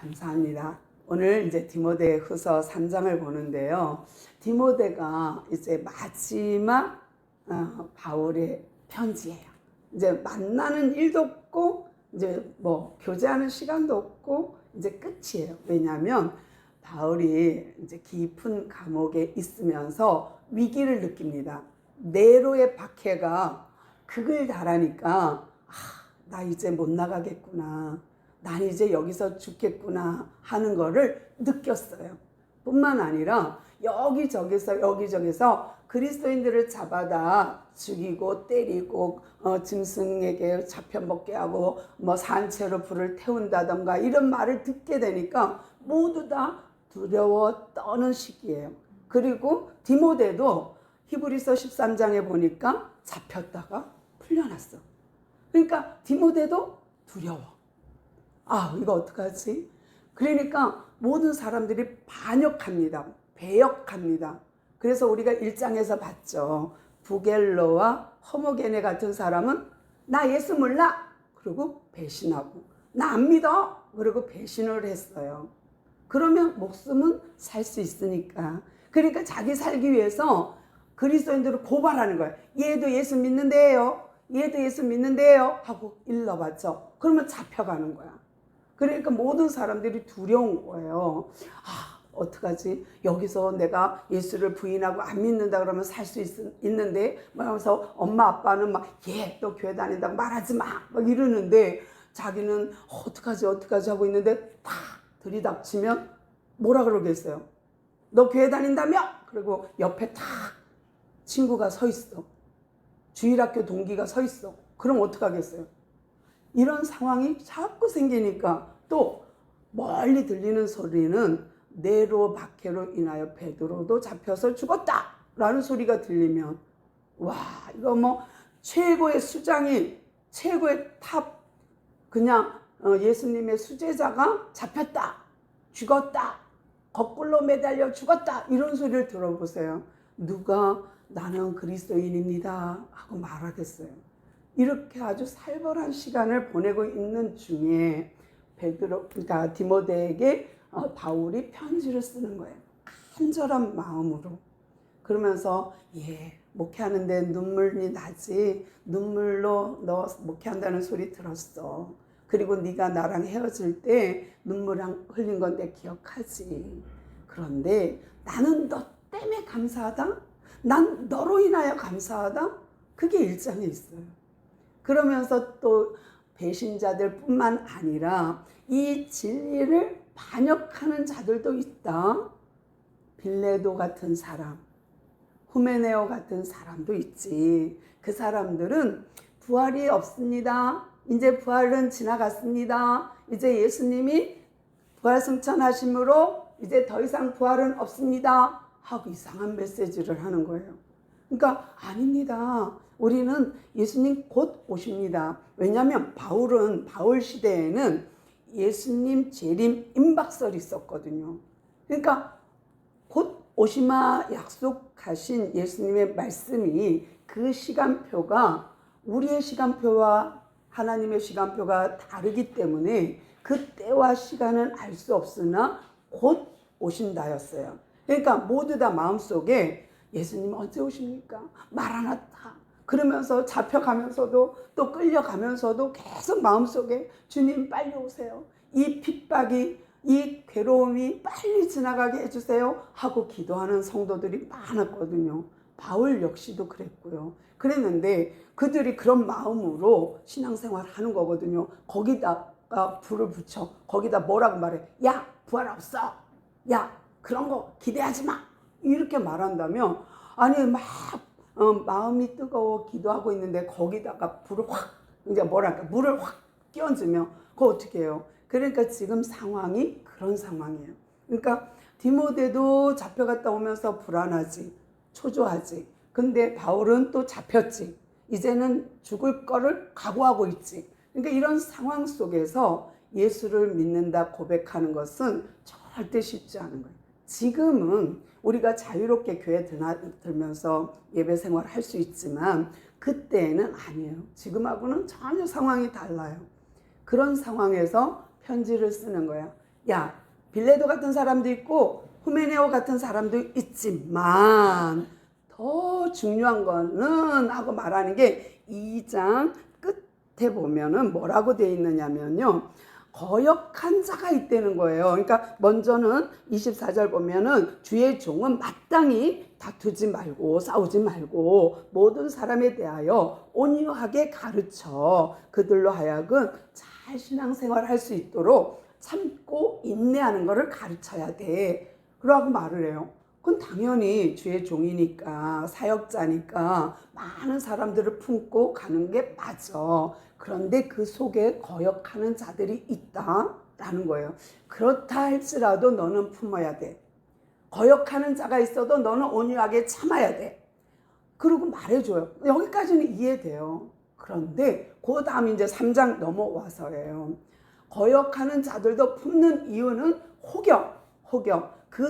감사합니다. 오늘 이제 디모데후서 3장을 보는데요. 디모데가 이제 마지막 바울의 편지예요. 이제 만나는 일도 없고 이제 뭐 교제하는 시간도 없고 이제 끝이에요. 왜냐하면 바울이 이제 깊은 감옥에 있으면서 위기를 느낍니다. 네로의 박해가 극을 달하니까 나 이제 못 나가겠구나. 난 이제 여기서 죽겠구나 하는 거를 느꼈어요. 뿐만 아니라 여기저기서 그리스도인들을 잡아다 죽이고 때리고 짐승에게 잡혀 먹게 하고 뭐 산채로 불을 태운다던가 이런 말을 듣게 되니까 모두 다 두려워 떠는 시기예요. 그리고 디모데도 히브리서 13장에 보니까 잡혔다가 풀려났어. 그러니까 디모데도 두려워. 이거 어떡하지? 그러니까 모든 사람들이 반역합니다. 배역합니다. 그래서 우리가 1장에서 봤죠. 부겔로와 허모게네 같은 사람은 나 예수 몰라. 그리고 배신하고 나 안 믿어. 그리고 배신을 했어요. 그러면 목숨은 살 수 있으니까. 그러니까 자기 살기 위해서 그리스도인들을 고발하는 거예요. 얘도 예수 믿는데요. 얘도 예수 믿는데요. 하고 일러봤죠. 그러면 잡혀가는 거야. 그러니까 모든 사람들이 두려운 거예요. 어떡하지? 여기서 내가 예수를 부인하고 안 믿는다 그러면 살 수 있는데, 그러면서 엄마 아빠는 막, 너 교회 다닌다고 말하지 마! 막 이러는데, 자기는 어떡하지 하고 있는데, 탁 들이닥치면 뭐라 그러겠어요? 너 교회 다닌다며? 그리고 옆에 탁 친구가 서 있어. 주일학교 동기가 서 있어. 그럼 어떡하겠어요? 이런 상황이 자꾸 생기니까 또 멀리 들리는 소리는 네로 박해로 인하여 베드로도 잡혀서 죽었다 라는 소리가 들리면 이거 뭐 최고의 수장이 최고의 탑 그냥 예수님의 수제자가 잡혔다 죽었다 거꾸로 매달려 죽었다 이런 소리를 들어보세요. 누가 나는 그리스도인입니다 하고 말하겠어요. 이렇게 아주 살벌한 시간을 보내고 있는 중에 그러니까 디모데에게 바울이 편지를 쓰는 거예요. 간절한 마음으로. 그러면서 목회하는데 눈물이 나지. 눈물로 너 목회한다는 소리 들었어. 그리고 네가 나랑 헤어질 때 눈물 흘린 건 내 기억하지. 그런데 나는 너 때문에 감사하다. 난 너로 인하여 감사하다. 그게 1장에 있어요. 그러면서 또 배신자들 뿐만 아니라 이 진리를 반역하는 자들도 있다. 빌레도 같은 사람, 후메네오 같은 사람도 있지. 그 사람들은 부활이 없습니다. 이제 부활은 지나갔습니다. 이제 예수님이 부활승천하심으로 이제 더 이상 부활은 없습니다. 하고 이상한 메시지를 하는 거예요. 그러니까 아닙니다. 우리는 예수님 곧 오십니다. 왜냐하면 바울 시대에는 예수님 재림 임박설이 있었거든요. 그러니까 곧 오시마 약속하신 예수님의 말씀이 그 시간표가 우리의 시간표와 하나님의 시간표가 다르기 때문에 그 때와 시간은 알 수 없으나 곧 오신다였어요. 그러니까 모두 다 마음속에 예수님 언제 오십니까? 마라나타. 그러면서 잡혀가면서도 또 끌려가면서도 계속 마음속에 주님 빨리 오세요. 이 핍박이 이 괴로움이 빨리 지나가게 해주세요 하고 기도하는 성도들이 많았거든요. 바울 역시도 그랬고요. 그랬는데 그들이 그런 마음으로 신앙생활을 하는 거거든요. 거기다가 불을 붙여 거기다 뭐라고 말해? 야 부활 없어. 야 그런 거 기대하지 마. 이렇게 말한다면 아니 막 마음이 뜨거워 기도하고 있는데 거기다가 불을 확 이제 물을 확 끼얹으면 그거 어떻게 해요? 그러니까 지금 상황이 그런 상황이에요. 그러니까 디모데도 잡혀갔다 오면서 불안하지, 초조하지. 근데 바울은 또 잡혔지. 이제는 죽을 거를 각오하고 있지. 그러니까 이런 상황 속에서 예수를 믿는다 고백하는 것은 절대 쉽지 않은 거예요. 지금은 우리가 자유롭게 교회 들면서 예배 생활을 할 수 있지만 그때는 아니에요. 지금하고는 전혀 상황이 달라요. 그런 상황에서 편지를 쓰는 거야. 야, 빌레도 같은 사람도 있고 후메네오 같은 사람도 있지만 더 중요한 거는 하고 말하는 게 2장 끝에 보면은 뭐라고 되어 있느냐면요. 거역한 자가 있다는 거예요. 그러니까 먼저는 24절 보면은 주의 종은 마땅히 다투지 말고 싸우지 말고 모든 사람에 대하여 온유하게 가르쳐 그들로 하여금 잘 신앙생활 할 수 있도록 참고 인내하는 것을 가르쳐야 돼. 그러고 말을 해요. 그건 당연히 주의 종이니까 사역자니까 많은 사람들을 품고 가는 게 맞아. 그런데 그 속에 거역하는 자들이 있다라는 거예요. 그렇다 할지라도 너는 품어야 돼. 거역하는 자가 있어도 너는 온유하게 참아야 돼. 그러고 말해줘요. 여기까지는 이해돼요. 그런데 그 다음 이제 3장 넘어와서예요. 거역하는 자들도 품는 이유는 혹여 그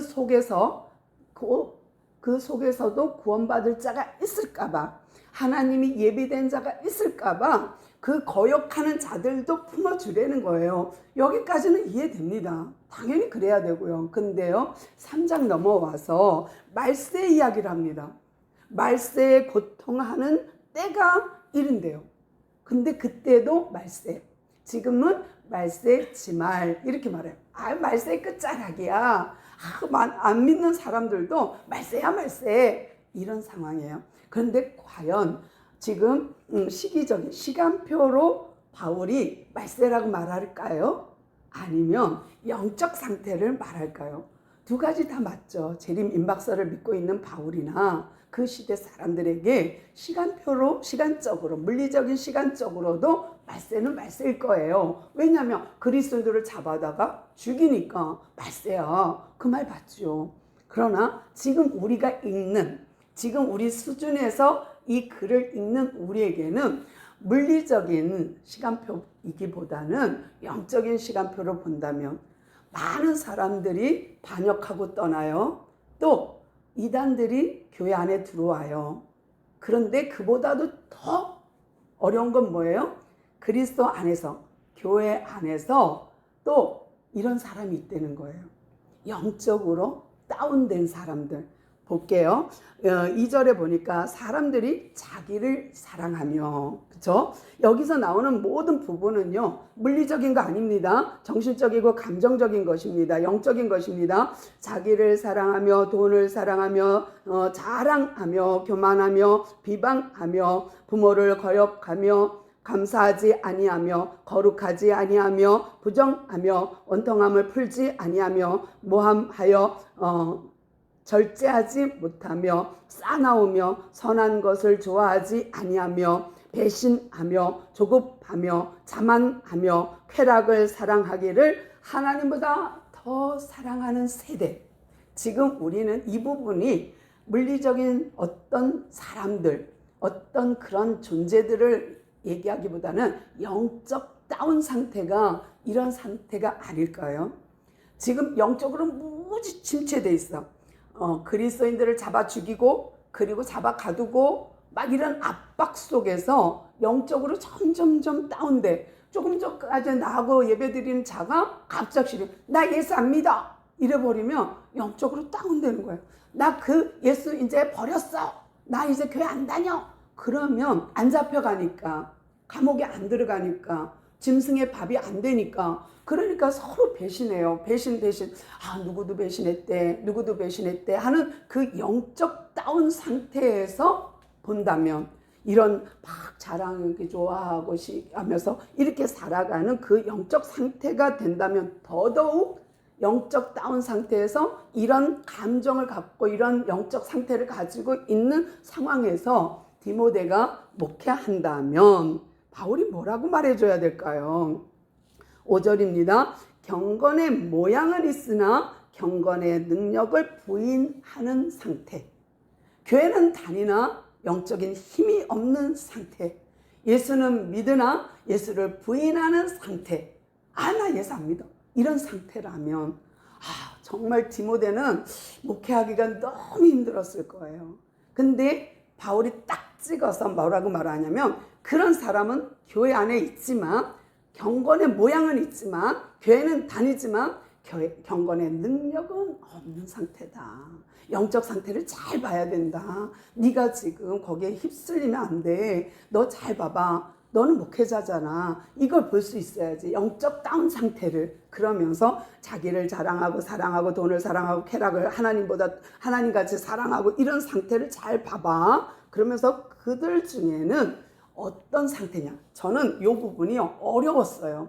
속에서도 구원받을 자가 있을까봐, 하나님이 예비된 자가 있을까봐 그 거역하는 자들도 품어주려는 거예요. 여기까지는 이해됩니다. 당연히 그래야 되고요. 근데요, 3장 넘어와서 말세 이야기를 합니다. 말세에 고통하는 때가 이른대요. 근데 그때도 말세, 지금은 말세 지말 이렇게 말해요. 말세 끝자락이야. 안 믿는 사람들도 말세야 말세 이런 상황이에요. 그런데 과연 지금 시기적인 시간표로 바울이 말세라고 말할까요? 아니면 영적 상태를 말할까요? 두 가지 다 맞죠. 재림 임박설을 믿고 있는 바울이나 그 시대 사람들에게 시간표로, 시간적으로, 물리적인 시간적으로도 말세는 말세일 거예요. 왜냐하면 그리스도인들을 잡아다가 죽이니까 말세야. 그 말 맞죠. 그러나 지금 우리가 읽는, 지금 우리 수준에서 이 글을 읽는 우리에게는 물리적인 시간표이기보다는 영적인 시간표로 본다면 많은 사람들이 반역하고 떠나요. 또 이단들이 교회 안에 들어와요. 그런데 그보다도 더 어려운 건 뭐예요? 그리스도 안에서, 교회 안에서 또 이런 사람이 있다는 거예요. 영적으로 다운된 사람들. 볼게요. 2절에 보니까 사람들이 자기를 사랑하며, 그렇죠? 여기서 나오는 모든 부분은요, 물리적인 거 아닙니다. 정신적이고 감정적인 것입니다. 영적인 것입니다. 자기를 사랑하며, 돈을 사랑하며, 자랑하며, 교만하며, 비방하며, 부모를 거역하며, 감사하지 아니하며, 거룩하지 아니하며, 부정하며, 원통함을 풀지 아니하며, 모함하여 절제하지 못하며, 싸나우며, 선한 것을 좋아하지 아니하며, 배신하며, 조급하며, 자만하며, 쾌락을 사랑하기를 하나님보다 더 사랑하는 세대. 지금 우리는 이 부분이 물리적인 어떤 사람들, 어떤 그런 존재들을 얘기하기보다는 영적 다운 상태가 이런 상태가 아닐까요? 지금 영적으로 무지 침체돼 있어. 그리스도인들을 잡아 죽이고 그리고 잡아 가두고 막 이런 압박 속에서 영적으로 점점점 다운돼. 조금 전까지 나하고 예배드리는 자가 갑작스레 나 예수 안 믿어 이래버리면 영적으로 다운되는 거예요. 나 그 예수 이제 버렸어. 나 이제 교회 안 다녀. 그러면 안 잡혀가니까, 감옥에 안 들어가니까, 짐승의 밥이 안 되니까, 그러니까 서로 배신해요. 배신. 누구도 배신했대 하는 그 영적 다운 상태에서 본다면, 이런 막 자랑하기 좋아하고 하면서 이렇게 살아가는 그 영적 상태가 된다면, 더더욱 영적 다운 상태에서 이런 감정을 갖고 이런 영적 상태를 가지고 있는 상황에서 디모데가 목회한다면 바울이 뭐라고 말해줘야 될까요? 5절입니다. 경건의 모양은 있으나 경건의 능력을 부인하는 상태. 교회는 다니나 영적인 힘이 없는 상태. 예수는 믿으나 예수를 부인하는 상태. 나 예수 안 믿어. 이런 상태라면 정말 디모데는 목회하기가 너무 힘들었을 거예요. 근데 바울이 딱 찍어서 뭐라고 말하냐면, 그런 사람은 교회 안에 있지만, 경건의 모양은 있지만, 교회는 다니지만 경건의 능력은 없는 상태다. 영적 상태를 잘 봐야 된다. 네가 지금 거기에 휩쓸리면 안 돼. 너 잘 봐봐. 너는 목회자잖아. 이걸 볼 수 있어야지. 영적 다운 상태를. 그러면서 자기를 자랑하고 사랑하고 돈을 사랑하고 쾌락을 하나님같이 사랑하고 이런 상태를 잘 봐봐. 그러면서 그들 중에는 어떤 상태냐. 저는 이 부분이 어려웠어요.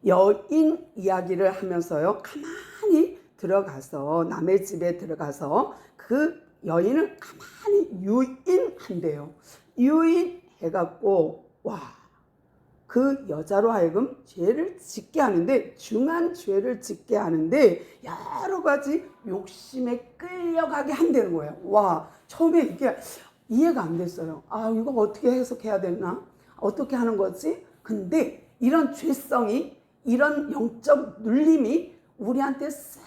여인 이야기를 하면서요. 가만히 들어가서 남의 집에 들어가서 그 여인을 가만히 유인한대요. 유인해갖고 와, 그 여자로 하여금 죄를 짓게 하는데 중한 죄를 짓게 하는데 여러 가지 욕심에 끌려가게 한다는 거예요. 와, 처음에 이게 이해가 안 됐어요. 아, 이거 어떻게 해석해야 되나? 어떻게 하는 거지? 근데 이런 죄성이, 이런 영적 눌림이 우리한테 싹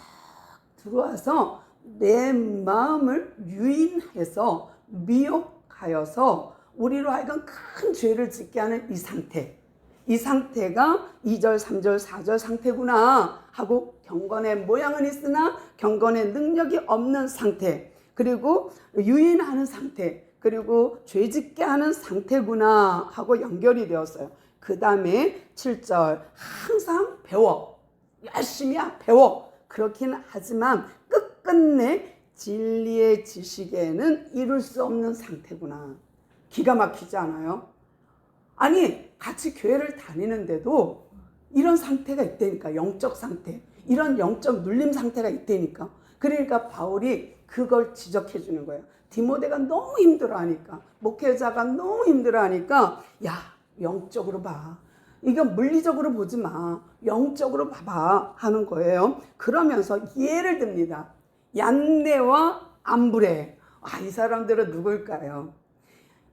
들어와서 내 마음을 유인해서 미혹하여서 우리로 하여금 큰 죄를 짓게 하는 이 상태. 이 상태가 2절, 3절, 4절 상태구나 하고 경건의 모양은 있으나 경건의 능력이 없는 상태. 그리고 유인하는 상태. 그리고 죄 짓게 하는 상태구나 하고 연결이 되었어요. 그 다음에 7절 항상 배워. 열심히 배워. 그렇긴 하지만 끝끝내 진리의 지식에는 이룰 수 없는 상태구나. 기가 막히지 않아요? 아니 같이 교회를 다니는데도 이런 상태가 있다니까. 영적 상태. 이런 영적 눌림 상태가 있다니까. 그러니까 바울이 그걸 지적해 주는 거예요. 디모데가 너무 힘들어하니까, 목회자가 너무 힘들어하니까 야, 영적으로 봐. 이거 물리적으로 보지 마. 영적으로 봐봐 하는 거예요. 그러면서 예를 듭니다. 얀네와 암브레. 아, 이 사람들은 누굴까요?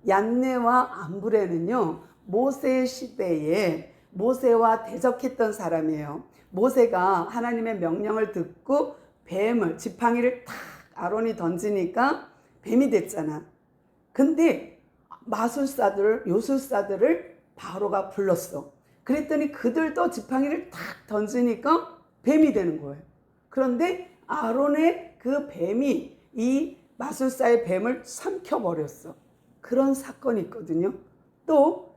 얀네와 암브레는요, 모세 시대에 모세와 대적했던 사람이에요. 모세가 하나님의 명령을 듣고 뱀을, 지팡이를 탁 아론이 던지니까 뱀이 됐잖아. 근데 마술사들, 요술사들을 바로가 불렀어. 그랬더니 그들도 지팡이를 탁 던지니까 뱀이 되는 거예요. 그런데 아론의 그 뱀이 이 마술사의 뱀을 삼켜버렸어. 그런 사건이 있거든요. 또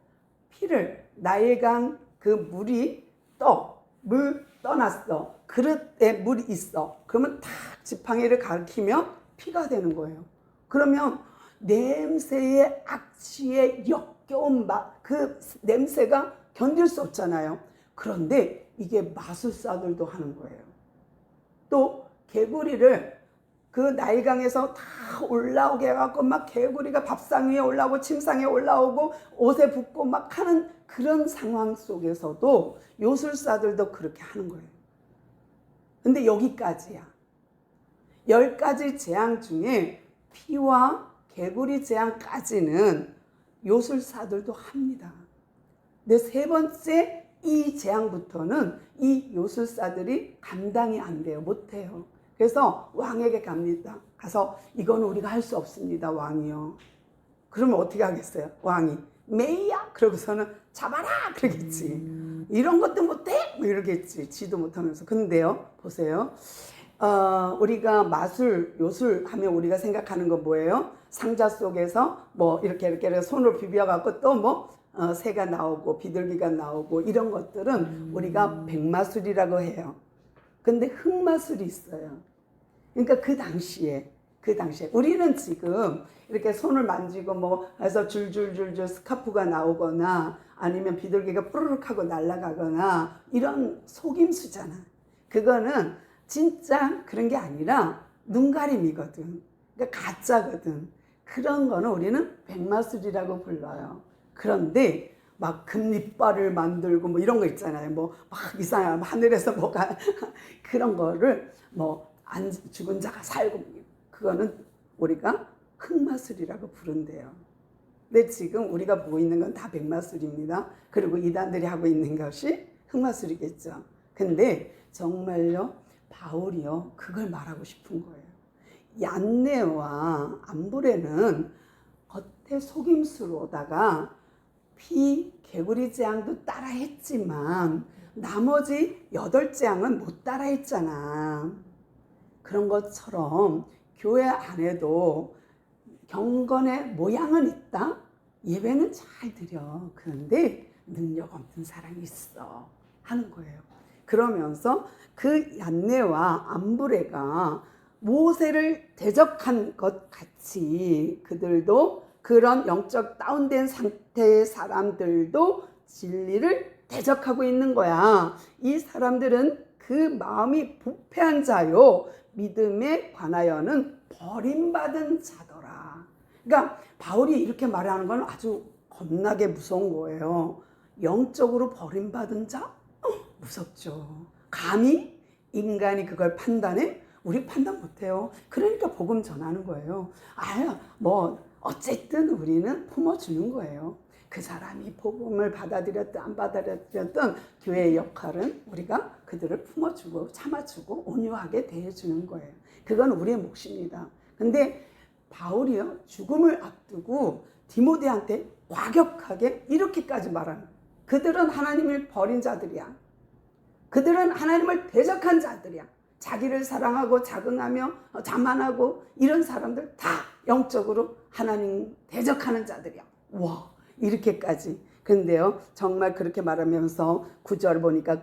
피를, 나일강 그 물이 물 떠났어. 그릇에 물이 있어. 그러면 탁 지팡이를 가리키면 피가 되는 거예요. 그러면 냄새의 악취의 역겨운 그 냄새가 견딜 수 없잖아요. 그런데 이게 마술사들도 하는 거예요. 또 개구리를 그 나일강에서 다 올라오게 해갖고 막 개구리가 밥상 위에 올라오고 침상에 올라오고 옷에 붙고 막 하는 그런 상황 속에서도 요술사들도 그렇게 하는 거예요. 근데 여기까지야. 10가지 재앙 중에 피와 개구리 재앙까지는 요술사들도 합니다. 근데 세 번째 이 재앙부터는 이 요술사들이 감당이 안 돼요. 못해요. 그래서 왕에게 갑니다. 가서 이건 우리가 할 수 없습니다. 왕이요. 그러면 어떻게 하겠어요? 왕이 메이야? 그러고서는 잡아라! 그러겠지. 이런 것도 못해? 뭐 이러겠지. 지도 못하면서. 근데요, 보세요. 우리가 마술, 요술 하면 우리가 생각하는 건 뭐예요? 상자 속에서 뭐 이렇게 손으로 비벼갖고 또 새가 나오고 비둘기가 나오고 이런 것들은 우리가 백마술이라고 해요. 근데 흑마술이 있어요. 그러니까 그 당시에 우리는 지금 이렇게 손을 만지고 해서 줄줄줄줄 스카프가 나오거나 아니면 비둘기가 푸르륵 하고 날아가거나 이런 속임수잖아. 그거는 진짜 그런 게 아니라 눈가림이거든. 그러니까 가짜거든. 그런 거는 우리는 백마술이라고 불러요. 그런데 막 금리빨을 만들고 이런 거 있잖아요. 막 이상한 하늘에서 뭐가 그런 거를 죽은 자가 살고 그거는 우리가 흑마술이라고 부른대요. 근데 지금 우리가 보고 있는 건 다 백마술입니다. 그리고 이단들이 하고 있는 것이 흑마술이겠죠. 근데 정말요 바울이요 그걸 말하고 싶은 거예요. 얀네와 암브레는 겉에 속임수로다가 피 개구리 재앙도 따라 했지만 나머지 8장은 못 따라했잖아. 그런 것처럼 교회 안에도 경건의 모양은 있다. 예배는 잘 드려. 그런데 능력 없는 사람이 있어. 하는 거예요. 그러면서 그 얀네와 암브레가 모세를 대적한 것 같이 그들도 그런 영적 다운된 상태의 사람들도 진리를 대적하고 있는 거야. 이 사람들은 그 마음이 부패한 자요 믿음에 관하여는 버림받은 자더라. 그러니까 바울이 이렇게 말하는 건 아주 겁나게 무서운 거예요. 영적으로 버림받은 자? 무섭죠. 감히 인간이 그걸 판단해? 우리 판단 못해요. 그러니까 복음 전하는 거예요. 어쨌든 우리는 품어주는 거예요. 그 사람이 복음을 받아들였든 안 받아들였든 교회의 역할은 우리가 그들을 품어주고 참아주고 온유하게 대해주는 거예요. 그건 우리의 몫입니다. 근데 바울이요, 죽음을 앞두고 디모데한테 과격하게 이렇게까지 말하는 거예요. 그들은 하나님을 버린 자들이야. 그들은 하나님을 대적한 자들이야. 자기를 사랑하고 자긍하며 자만하고 이런 사람들 다 영적으로 하나님 대적하는 자들이야. 와, 이렇게까지. 근데요, 정말 그렇게 말하면서 9절 보니까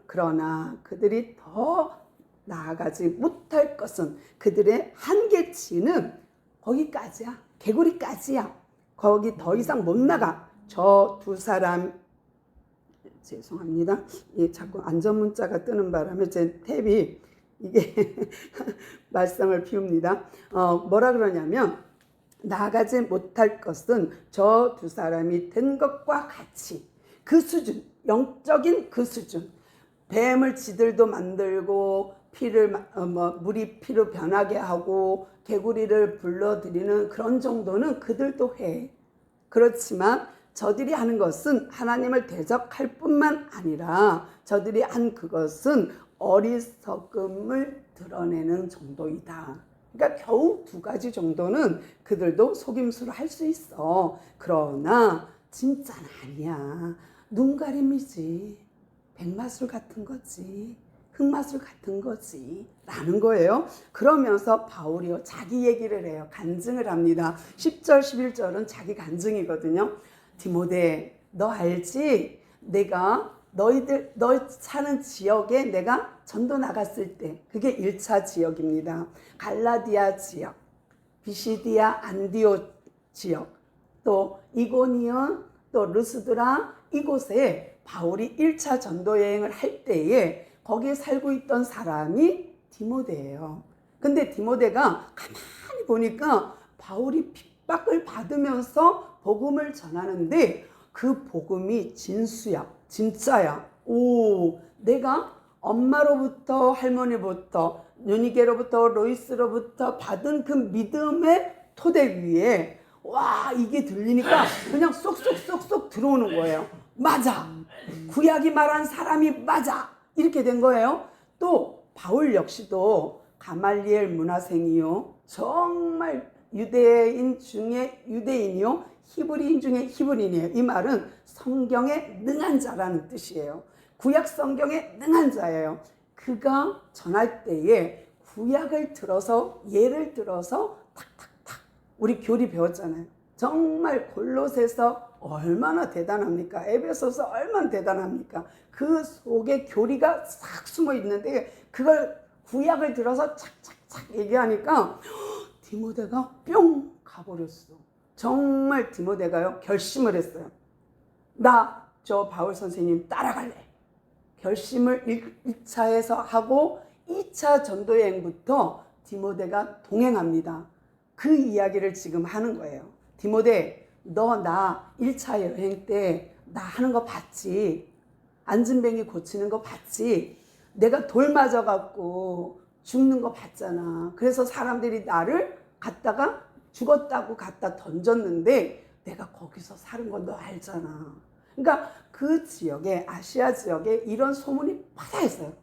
그러나 그들이 더 나아가지 못할 것은 그들의 한계치는 거기까지야. 개구리까지야. 거기 더 이상 못 나가. 저 두 사람, 죄송합니다. 자꾸 안전문자가 뜨는 바람에 제 탭이 이게 말썽을 피웁니다. 뭐라 그러냐면 나아가지 못할 것은 저 두 사람이 된 것과 같이 그 수준, 영적인 그 수준. 뱀을 지들도 만들고 물이 피로 변하게 하고 개구리를 불러들이는 그런 정도는 그들도 해. 그렇지만 저들이 하는 것은 하나님을 대적할 뿐만 아니라 저들이 한 그것은 어리석음을 드러내는 정도이다. 그러니까 겨우 2가지 정도는 그들도 속임수로 할 수 있어. 그러나 진짜는 아니야. 눈가림이지. 백마술 같은 거지. 흑마술 같은 거지. 라는 거예요. 그러면서 바울이요, 자기 얘기를 해요. 간증을 합니다. 10절, 11절은 자기 간증이거든요. 디모데, 너 알지? 내가 너 사는 지역에 내가 전도 나갔을 때 그게 1차 지역입니다. 갈라디아 지역, 비시디아 안디오 지역, 또 이고니온, 또 루스드라 이곳에 바울이 1차 전도 여행을 할 때에 거기에 살고 있던 사람이 디모데예요. 근데 디모데가 가만히 보니까 바울이 핍박을 받으면서 복음을 전하는데 그 복음이 진짜야. 내가 엄마로부터 할머니부터 유니게로부터 로이스로부터 받은 그 믿음의 토대 위에 이게 들리니까 그냥 쏙쏙쏙쏙 들어오는 거예요. 맞아. 구약이 말한 사람이 맞아. 이렇게 된 거예요. 또 바울 역시도 가말리엘 문화생이요, 정말 유대인 중에 유대인이요, 히브리인 중에 히브리인이에요. 이 말은 성경에 능한 자라는 뜻이에요. 구약 성경에 능한 자예요. 그가 전할 때에 구약을 들어서, 예를 들어서 탁탁탁 우리 교리 배웠잖아요. 정말 골로새서 얼마나 대단합니까? 에베소서 얼마나 대단합니까? 그 속에 교리가 싹 숨어 있는데 그걸 구약을 들어서 착착착 얘기하니까 디모데가 뿅 가버렸어. 정말 디모데가요, 결심을 했어요. 나 저 바울 선생님 따라갈래. 결심을 1차에서 하고 2차 전도여행부터 디모데가 동행합니다. 그 이야기를 지금 하는 거예요. 디모데, 너 나 1차 여행 때 나 하는 거 봤지? 안진뱅이 고치는 거 봤지? 내가 돌 맞아갖고 죽는 거 봤잖아. 그래서 사람들이 나를 갖다가 죽었다고 갖다 던졌는데 내가 거기서 사는 건 너 알잖아. 그러니까 그 지역에, 아시아 지역에 이런 소문이 파다했어요.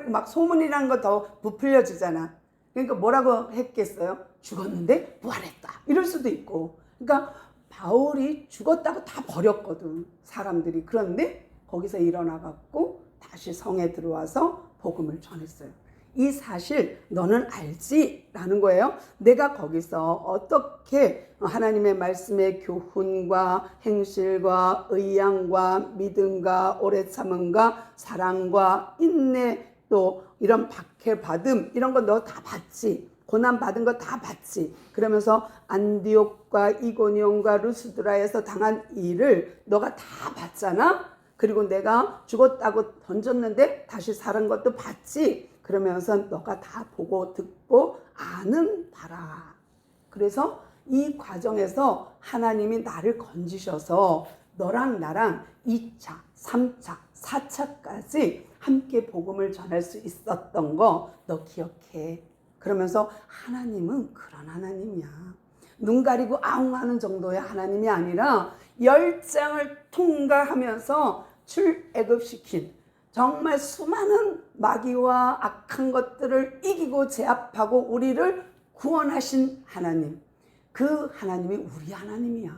막 소문이라는 거 더 부풀려지잖아. 그러니까 뭐라고 했겠어요? 죽었는데 부활했다. 이럴 수도 있고. 그러니까 바울이 죽었다고 다 버렸거든, 사람들이. 그런데 거기서 일어나 갖고 다시 성에 들어와서 복음을 전했어요. 이 사실 너는 알지? 라는 거예요. 내가 거기서 어떻게 하나님의 말씀의 교훈과 행실과 의향과 믿음과 오래 참음과 사랑과 인내 또 이런 박해받음 이런 거 너 다 봤지? 고난 받은 거 다 봤지? 그러면서 안디옥과 이고니온과 루스드라에서 당한 일을 너가 다 봤잖아? 그리고 내가 죽었다고 던졌는데 다시 살은 것도 봤지? 그러면서 너가 다 보고 듣고 아는 바라. 그래서 이 과정에서 하나님이 나를 건지셔서 너랑 나랑 2차, 3차, 4차까지 함께 복음을 전할 수 있었던 거 너 기억해. 그러면서 하나님은 그런 하나님이야. 눈 가리고 아웅하는 정도의 하나님이 아니라 10장을 통과하면서 출애굽시킨 정말 수많은 마귀와 악한 것들을 이기고 제압하고 우리를 구원하신 하나님. 그 하나님이 우리 하나님이야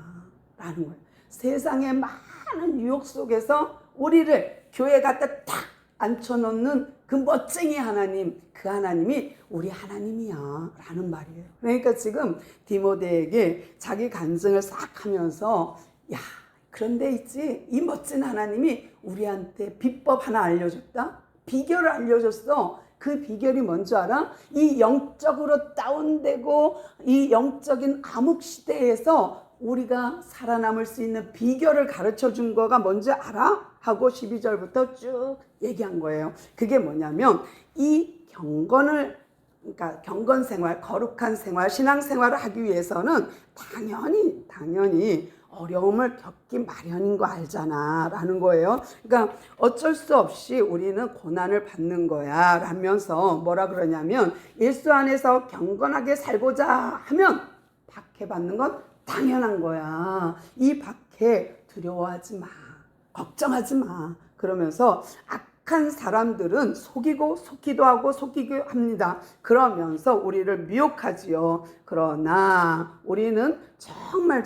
라는 거예요. 세상의 많은 유혹 속에서 우리를 교회 갖다 탁 앉혀놓는 그 멋쟁이 하나님, 그 하나님이 우리 하나님이야 라는 말이에요. 그러니까 지금 디모데에게 자기 간증을 싹 하면서 야, 그런데 있지, 이 멋진 하나님이 우리한테 비법 하나 알려줬다? 비결을 알려줬어. 그 비결이 뭔지 알아? 이 영적으로 다운되고 이 영적인 암흑 시대에서 우리가 살아남을 수 있는 비결을 가르쳐 준 거가 뭔지 알아? 하고 12절부터 쭉 얘기한 거예요. 그게 뭐냐면 이 경건을, 그러니까 경건 생활, 거룩한 생활, 신앙 생활을 하기 위해서는 당연히 어려움을 겪기 마련인 거 알잖아 라는 거예요. 그러니까 어쩔 수 없이 우리는 고난을 받는 거야 라면서 뭐라 그러냐면 예수 안에서 경건하게 살고자 하면 박해받는 건 당연한 거야. 이 박해 두려워하지 마. 걱정하지 마. 그러면서 악한 사람들은 속이기도 하고 속이기도 합니다. 그러면서 우리를 미혹하지요. 그러나 우리는 정말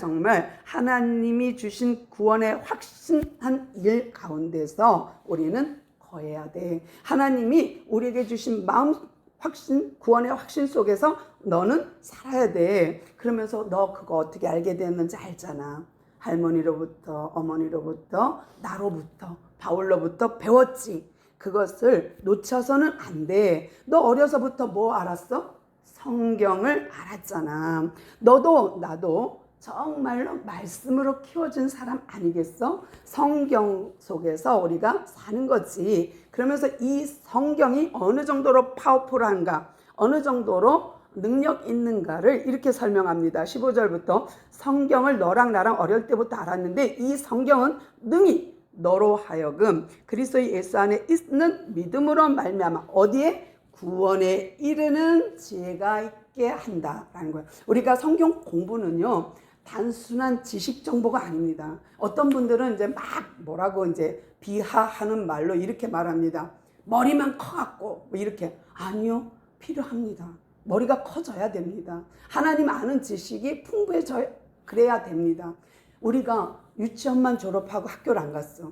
하나님이 주신 구원의 확신한 일 가운데서 우리는 거해야 돼. 하나님이 우리에게 주신 마음 확신, 구원의 확신 속에서 너는 살아야 돼. 그러면서 너 그거 어떻게 알게 됐는지 알잖아. 할머니로부터, 어머니로부터, 나로부터, 바울로부터 배웠지. 그것을 놓쳐서는 안 돼. 너 어려서부터 뭐 알았어? 성경을 알았잖아. 너도 나도 정말로 말씀으로 키워준 사람 아니겠어? 성경 속에서 우리가 사는 거지. 그러면서 이 성경이 어느 정도로 파워풀한가, 어느 정도로 능력 있는가를 이렇게 설명합니다. 15절부터 성경을 너랑 나랑 어릴 때부터 알았는데 이 성경은 능히 너로 하여금 그리스도 예수 안에 있는 믿음으로 말미암아 어디에? 구원에 이르는 지혜가 있게 한다라는 거예요. 우리가 성경 공부는요 단순한 지식 정보가 아닙니다. 어떤 분들은 이제 막 뭐라고 이제 비하하는 말로 이렇게 말합니다. 머리만 커갖고 뭐 이렇게. 아니요, 필요합니다. 머리가 커져야 됩니다. 하나님 아는 지식이 풍부해져야 그래야 됩니다. 우리가 유치원만 졸업하고 학교를 안 갔어.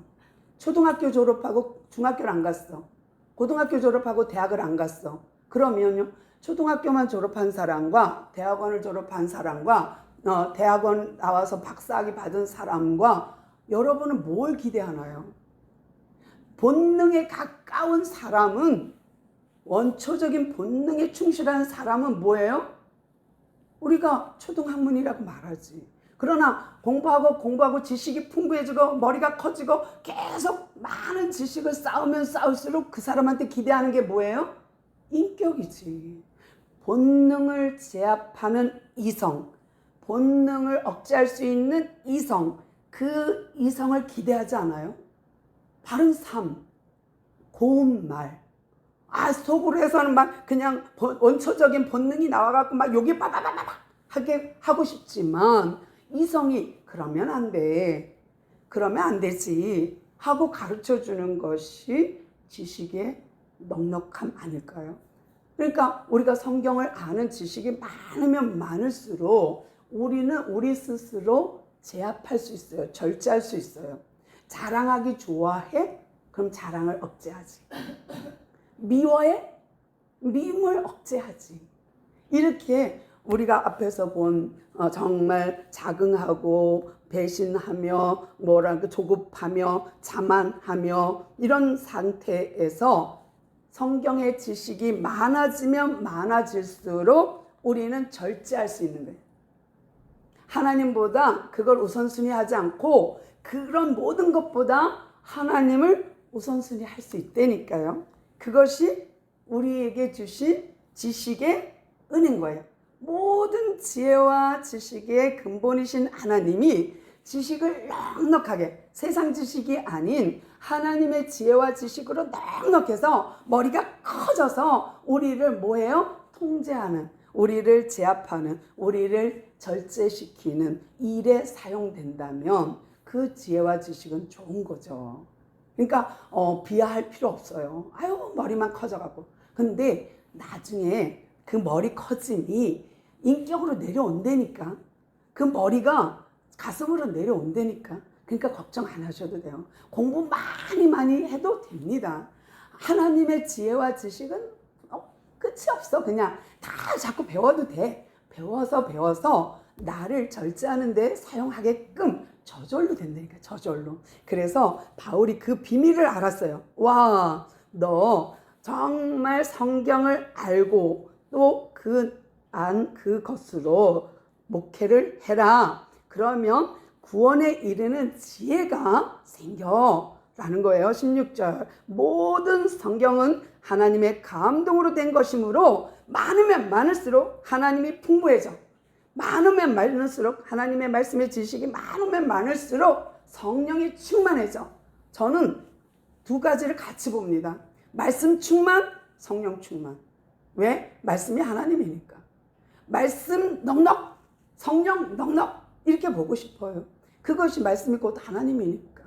초등학교 졸업하고 중학교를 안 갔어. 고등학교 졸업하고 대학을 안 갔어. 그러면요, 초등학교만 졸업한 사람과 대학원을 졸업한 사람과 대학원 나와서 박사학위 받은 사람과 여러분은 뭘 기대하나요? 본능에 가까운 사람은, 원초적인 본능에 충실한 사람은 뭐예요? 우리가 초등학문이라고 말하지. 그러나 공부하고 지식이 풍부해지고 머리가 커지고 계속 많은 지식을 쌓으면 쌓을수록 그 사람한테 기대하는 게 뭐예요? 인격이지. 본능을 제압하는 이성, 본능을 억제할 수 있는 이성, 그 이성을 기대하지 않아요? 바른 삶, 고운 말. 속으로 해서는 막 그냥 원초적인 본능이 나와갖고 막 욕이 빠바바바바 하게 하고 싶지만 이성이 그러면 안 돼. 그러면 안 되지. 하고 가르쳐 주는 것이 지식의 넉넉함 아닐까요? 그러니까 우리가 성경을 아는 지식이 많으면 많을수록 우리는 우리 스스로 제압할 수 있어요. 절제할 수 있어요. 자랑하기 좋아해? 그럼 자랑을 억제하지. 미워해? 미움을 억제하지. 이렇게 우리가 앞에서 본 정말 자긍하고 배신하며 조급하며 자만하며 이런 상태에서 성경의 지식이 많아지면 많아질수록 우리는 절제할 수 있는 거예요. 하나님보다 그걸 우선순위 하지 않고 그런 모든 것보다 하나님을 우선순위 할 수 있다니까요. 그것이 우리에게 주신 지식의 은인 거예요. 모든 지혜와 지식의 근본이신 하나님이 지식을 넉넉하게, 세상 지식이 아닌 하나님의 지혜와 지식으로 넉넉해서 머리가 커져서 우리를 뭐예요? 통제하는, 우리를 제압하는, 우리를 절제시키는 일에 사용된다면 그 지혜와 지식은 좋은 거죠. 그러니까 비하할 필요 없어요. 아유, 머리만 커져가고. 근데 나중에 그 머리 커짐이 인격으로 내려온다니까. 그 머리가 가슴으로 내려온다니까. 그러니까 걱정 안 하셔도 돼요. 공부 많이 해도 됩니다. 하나님의 지혜와 지식은 끝이 없어. 그냥 다 자꾸 배워도 돼. 배워서 나를 절제하는 데 사용하게끔 저절로 된다니까. 저절로. 그래서 바울이 그 비밀을 알았어요. 와, 너 정말 성경을 알고 또 그것으로 목회를 해라. 그러면 구원에 이르는 지혜가 생겨 라는 거예요. 16절. 모든 성경은 하나님의 감동으로 된 것이므로 많으면 많을수록 하나님이 풍부해져. 많으면 많을수록 하나님의 말씀의 지식이 많으면 많을수록 성령이 충만해져. 저는 두 가지를 같이 봅니다. 말씀 충만, 성령 충만. 왜? 말씀이 하나님이니까. 말씀 넉넉, 성령 넉넉 이렇게 보고 싶어요. 그것이 말씀이 곧 하나님이니까.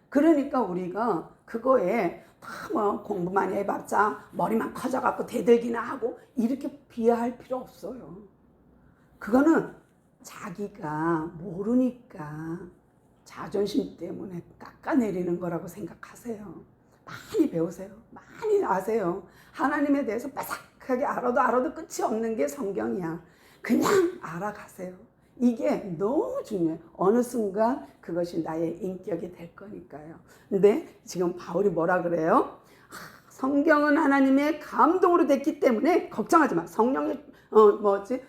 그러니까 우리가 그거에 다 공부 많이 해봤자 머리만 커져갖고 대들기나 하고 이렇게 비하할 필요 없어요. 그거는 자기가 모르니까 자존심 때문에 깎아내리는 거라고 생각하세요. 많이 배우세요. 많이 아세요. 하나님에 대해서 빠삭하게 알아도 끝이 없는 게 성경이야. 그냥 알아가세요. 이게 너무 중요해요. 어느 순간 그것이 나의 인격이 될 거니까요. 근데 지금 바울이 뭐라 그래요? 성경은 하나님의 감동으로 됐기 때문에 걱정하지 마.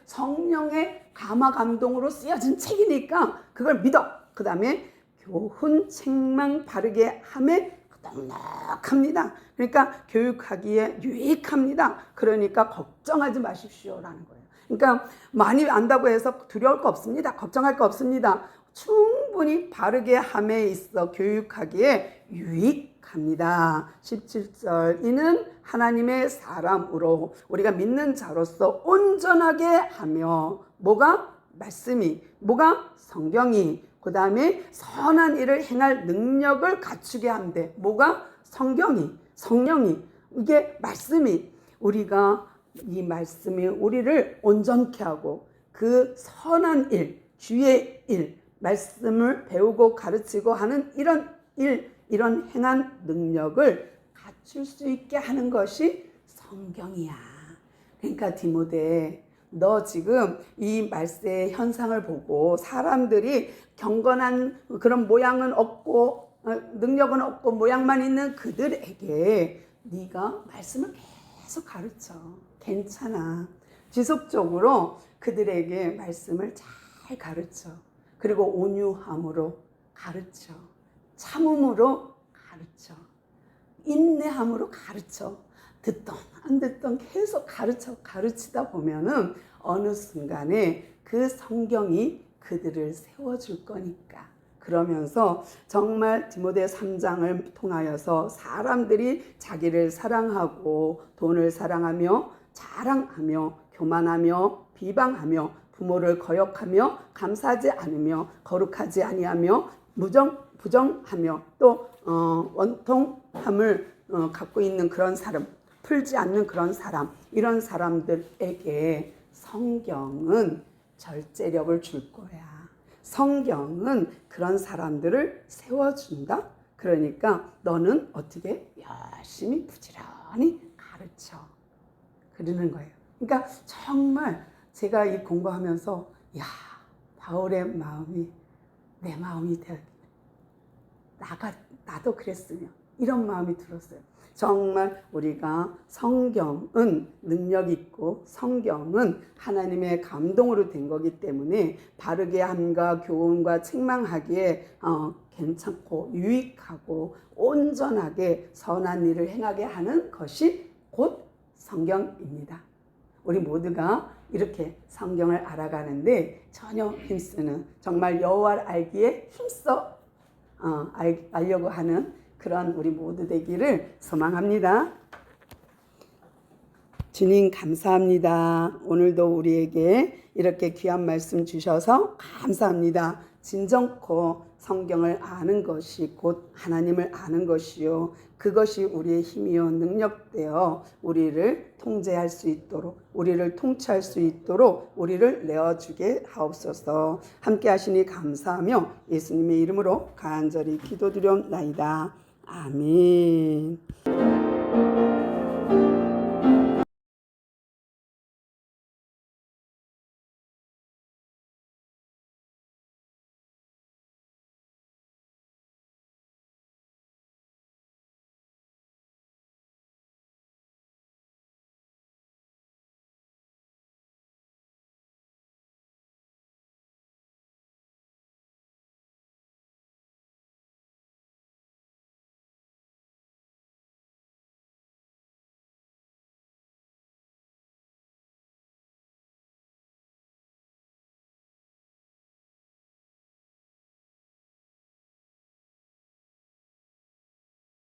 성령의 감화 감동으로 쓰여진 책이니까 그걸 믿어. 그 다음에 교훈 책망 바르게 함에 넉넉합니다. 그러니까 교육하기에 유익합니다. 그러니까 걱정하지 마십시오라는 거예요. 그러니까 많이 안다고 해서 두려울 거 없습니다. 걱정할 거 없습니다. 충분히 바르게 함에 있어 교육하기에 유익합니다. 17절. 이는 하나님의 사람으로 우리가 믿는 자로서 온전하게 하며 뭐가? 말씀이, 뭐가? 성경이, 그 다음에 선한 일을 행할 능력을 갖추게 한대. 뭐가? 성령이, 이게 말씀이, 우리가 이 말씀이 우리를 온전케 하고 그 선한 일, 주의 일, 말씀을 배우고 가르치고 하는 이런 행한 능력을 갖출 수 있게 하는 것이 성경이야. 그러니까 디모데, 너 지금 이 말세의 현상을 보고 사람들이 경건한 그런 모양은 없고 능력은 없고 모양만 있는 그들에게 네가 말씀을 계속 가르쳐. 괜찮아. 지속적으로 그들에게 말씀을 잘 가르쳐. 그리고 온유함으로 가르쳐. 참음으로 가르쳐. 인내함으로 가르쳐. 듣던 안 듣던 계속 가르치다 보면은 어느 순간에 그 성경이 그들을 세워줄 거니까. 그러면서 정말 디모데 3장을 통하여서 사람들이 자기를 사랑하고 돈을 사랑하며 자랑하며 교만하며 비방하며 부모를 거역하며 감사하지 않으며 거룩하지 아니하며 부정하며 또 원통함을 갖고 있는 그런 사람, 풀지 않는 그런 사람, 이런 사람들에게 성경은 절제력을 줄 거야. 성경은 그런 사람들을 세워준다. 그러니까 너는 어떻게 열심히 부지런히 가르쳐. 그러는 거예요. 그러니까 정말 제가 이 공부하면서 야, 바울의 마음이 내 마음이 되었기. 나도 그랬으면 이런 마음이 들었어요. 정말 우리가 성경은 능력 있고 성경은 하나님의 감동으로 된 거기 때문에 바르게 함과 교훈과 책망하기에 괜찮고 유익하고 온전하게 선한 일을 행하게 하는 것이 곧 성경입니다. 우리 모두가 이렇게 성경을 알아가는데 전혀 힘쓰는, 정말 여호와를 알기에 힘써 알려고 하는 그런 우리 모두 되기를 소망합니다. 주님 감사합니다. 오늘도 우리에게 이렇게 귀한 말씀 주셔서 감사합니다. 진정코 성경을 아는 것이 곧 하나님을 아는 것이요, 그것이 우리의 힘이요 능력되어 우리를 통제할 수 있도록, 우리를 통치할 수 있도록 우리를 내어주게 하옵소서. 함께 하시니 감사하며 예수님의 이름으로 간절히 기도드렸나이다. 아멘.